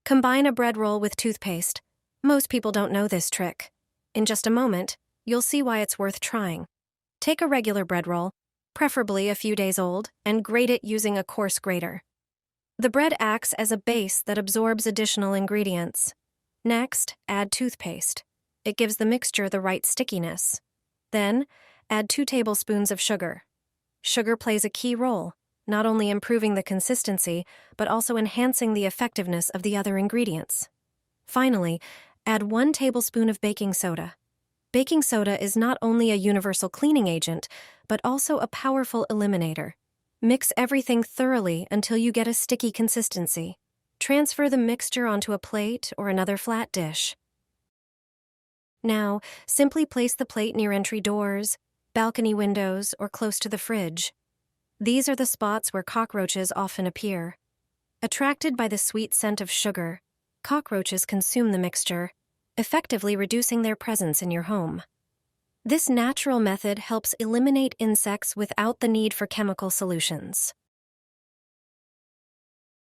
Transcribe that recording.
Combine a bread roll with toothpaste. Most people don't know this trick. In just a moment, you'll see why it's worth trying. Take a regular bread roll, preferably a few days old, and grate it using a coarse grater. The bread acts as a base that absorbs additional ingredients. Next, add toothpaste. It gives the mixture the right stickiness. Then, add 2 tablespoons of sugar. Sugar plays a key role, not only improving the consistency, but also enhancing the effectiveness of the other ingredients. Finally, add 1 tablespoon of baking soda. Baking soda is not only a universal cleaning agent, but also a powerful eliminator. Mix everything thoroughly until you get a sticky consistency. Transfer the mixture onto a plate or another flat dish. Now, simply place the plate near entry doors, balcony windows, or close to the fridge. These are the spots where cockroaches often appear. Attracted by the sweet scent of sugar, cockroaches consume the mixture, effectively reducing their presence in your home. This natural method helps eliminate insects without the need for chemical solutions.